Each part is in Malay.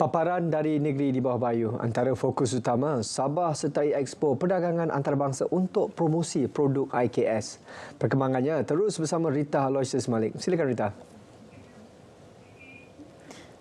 Paparan dari negeri di bawah bayu, antara fokus utama Sabah sertai Expo Perdagangan Antarabangsa untuk promosi produk IKS. Perkembangannya terus bersama Rita Aloysius Malik. Silakan Rita.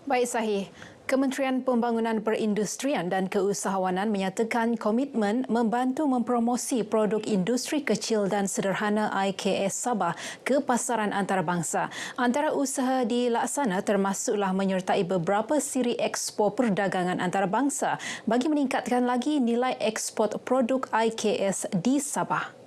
Baik Sahih, Kementerian Pembangunan Perindustrian dan Keusahawanan menyatakan komitmen membantu mempromosi produk industri kecil dan sederhana IKS Sabah ke pasaran antarabangsa. Antara usaha dilaksana termasuklah menyertai beberapa siri Expo Perdagangan Antarabangsa bagi meningkatkan lagi nilai ekspor produk IKS di Sabah.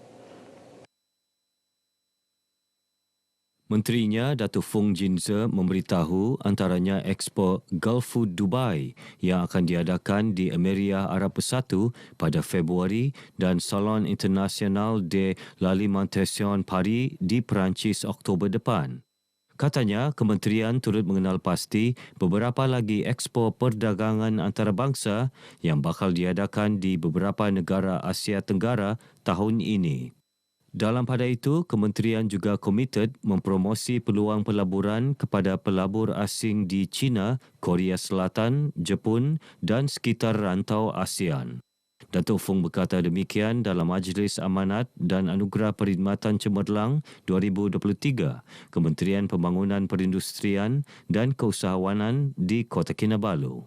Menterinya Datuk Fung Jinze memberitahu antaranya Expo Gulf Food Dubai yang akan diadakan di Emiria Arab Bersatu pada Februari dan Salon Internasional de l'Alimentation Paris di Perancis Oktober depan. Katanya, kementerian turut mengenal pasti beberapa lagi Expo Perdagangan Antarabangsa yang bakal diadakan di beberapa negara Asia Tenggara tahun ini. Dalam pada itu, kementerian juga komited mempromosi peluang pelaburan kepada pelabur asing di China, Korea Selatan, Jepun dan sekitar rantau ASEAN. Datuk Fung berkata demikian dalam Majlis Amanat dan Anugerah Perkhidmatan Cemerlang 2023 Kementerian Pembangunan Perindustrian dan Keusahawanan di Kota Kinabalu.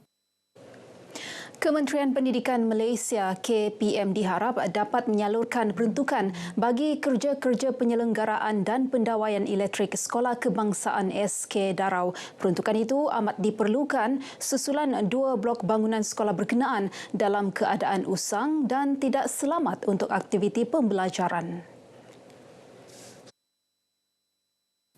Kementerian Pendidikan Malaysia KPM diharap dapat menyalurkan peruntukan bagi kerja-kerja penyelenggaraan dan pendawaian elektrik Sekolah Kebangsaan SK Darau. Peruntukan itu amat diperlukan susulan 2 blok bangunan sekolah berkenaan dalam keadaan usang dan tidak selamat untuk aktiviti pembelajaran.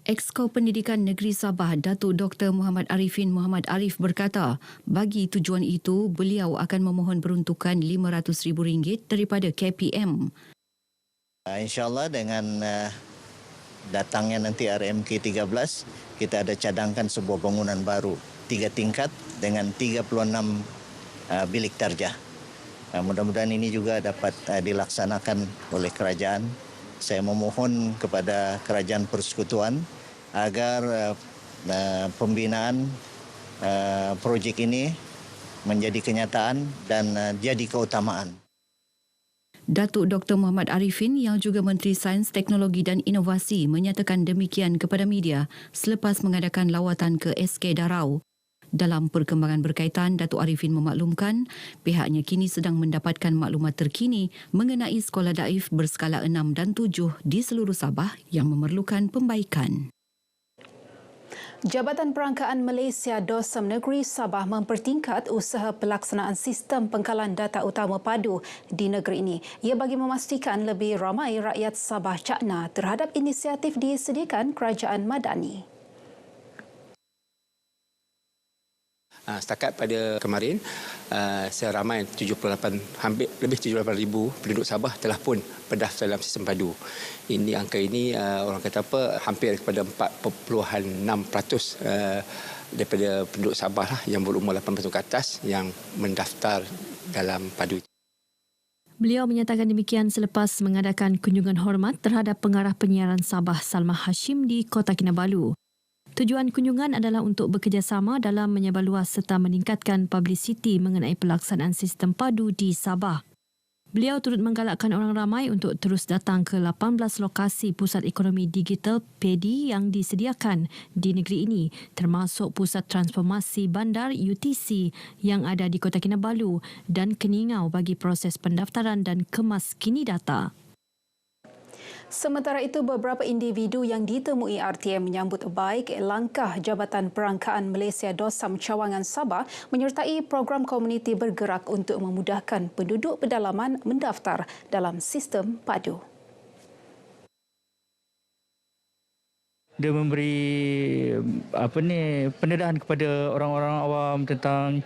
Exco Pendidikan Negeri Sabah, Datuk Dr. Muhammad Arifin Muhammad Arif berkata, bagi tujuan itu, beliau akan memohon peruntukan RM500,000 daripada KPM. InsyaAllah dengan datangnya nanti RMK 13, kita ada cadangkan sebuah bangunan baru, 3 tingkat dengan 36 bilik darjah. Mudah-mudahan ini juga dapat dilaksanakan oleh kerajaan. Saya memohon kepada Kerajaan Persekutuan agar pembinaan projek ini menjadi kenyataan dan jadi keutamaan. Datuk Dr. Muhammad Arifin yang juga Menteri Sains, Teknologi dan Inovasi menyatakan demikian kepada media selepas mengadakan lawatan ke SK Darau. Dalam perkembangan berkaitan, Datuk Arifin memaklumkan pihaknya kini sedang mendapatkan maklumat terkini mengenai sekolah daif berskala 6 dan 7 di seluruh Sabah yang memerlukan pembaikan. Jabatan Perangkaan Malaysia DOSM Negeri Sabah mempertingkat usaha pelaksanaan sistem pengkalan data utama padu di negeri ini. Ia bagi memastikan lebih ramai rakyat Sabah cakna terhadap inisiatif disediakan Kerajaan Madani. Setakat pada kemarin, seramai hampir lebih 78,000 penduduk Sabah telah pun berdaftar dalam sistem padu. Ini angka ini orang kata hampir kepada 4.6% daripada penduduk Sabah lah yang berumur 18 tahun ke atas yang mendaftar dalam padu. Beliau menyatakan demikian selepas mengadakan kunjungan hormat terhadap pengarah penyiaran Sabah Salma Hashim di Kota Kinabalu. Tujuan kunjungan adalah untuk bekerjasama dalam menyebarluas serta meningkatkan publiciti mengenai pelaksanaan sistem padu di Sabah. Beliau turut menggalakkan orang ramai untuk terus datang ke 18 lokasi pusat ekonomi digital PEDI yang disediakan di negeri ini, termasuk Pusat Transformasi Bandar UTC yang ada di Kota Kinabalu dan Keningau bagi proses pendaftaran dan kemas kini data. Sementara itu, beberapa individu yang ditemui RTM menyambut baik langkah Jabatan Perangkaan Malaysia DOSM Cawangan Sabah menyertai program komuniti bergerak untuk memudahkan penduduk pedalaman mendaftar dalam sistem padu. Dia memberi pendedahan kepada orang-orang awam tentang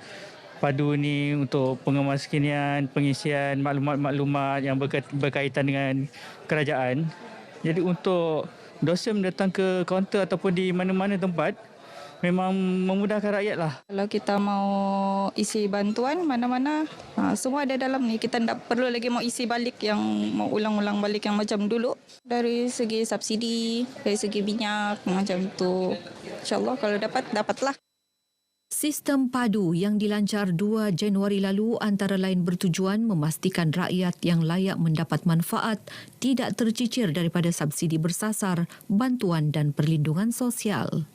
padu ni untuk pengemas-kinian, pengisian maklumat-maklumat yang berkaitan dengan kerajaan. Jadi untuk DOSM datang ke kaunter ataupun di mana-mana tempat memang memudahkan rakyat lah. Kalau kita mau isi bantuan mana-mana, semua ada dalam ni. Kita tak perlu lagi mau isi balik yang mau ulang-ulang balik yang macam dulu. Dari segi subsidi, dari segi minyak macam tu. InsyaAllah kalau dapat, dapatlah. Sistem padu yang dilancar 2 Januari lalu antara lain bertujuan memastikan rakyat yang layak mendapat manfaat tidak tercicir daripada subsidi bersasar, bantuan dan perlindungan sosial.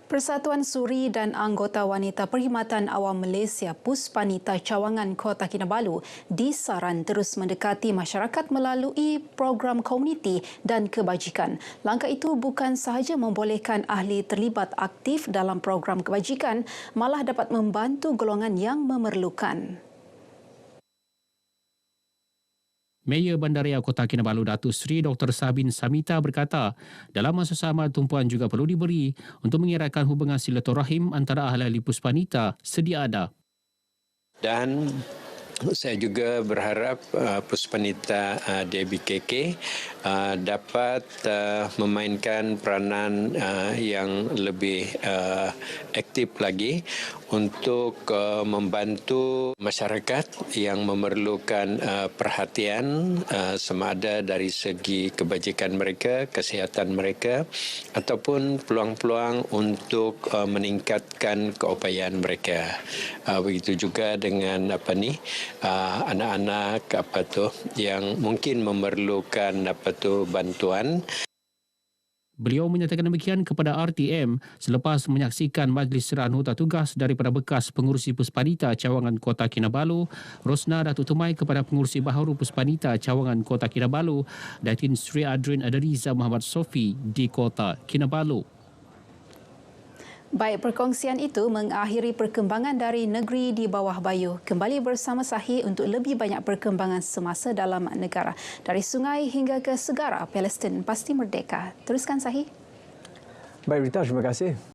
Persatuan Suri dan anggota wanita Perkhidmatan Awam Malaysia Puspanita Cawangan Kota Kinabalu disaran terus mendekati masyarakat melalui program komuniti dan kebajikan. Langkah itu bukan sahaja membolehkan ahli terlibat aktif dalam program kebajikan, malah dapat membantu golongan yang memerlukan. Mayor Bandaraya Kota Kinabalu Datuk Seri Dr. Sabin Samita berkata, dalam masa sama tumpuan juga perlu diberi untuk mengeratkan hubungan silaturahim antara ahli-ahli Puspanita sedia ada. Dan saya juga berharap Puspanita DBKK dapat memainkan peranan yang lebih aktif lagi untuk membantu masyarakat yang memerlukan perhatian sama ada dari segi kebajikan mereka, kesihatan mereka ataupun peluang-peluang untuk meningkatkan keupayaan mereka. Begitu juga dengan anak-anak yang mungkin memerlukan bantuan. Beliau menyatakan demikian kepada RTM selepas menyaksikan majlis serahan anggota tugas daripada bekas pengurusi Puspanita Cawangan Kota Kinabalu, Rosna Datuk Tumai kepada pengurusi baharu Puspanita Cawangan Kota Kinabalu, Datin Sri Adrin Adariza Muhammad Sofi di Kota Kinabalu. Baik, perkongsian itu mengakhiri perkembangan dari negeri di bawah bayu. Kembali bersama Sahih untuk lebih banyak perkembangan semasa dalam negara. Dari sungai hingga ke segara, Palestin pasti merdeka. Teruskan Sahih. Baik Rita, terima kasih.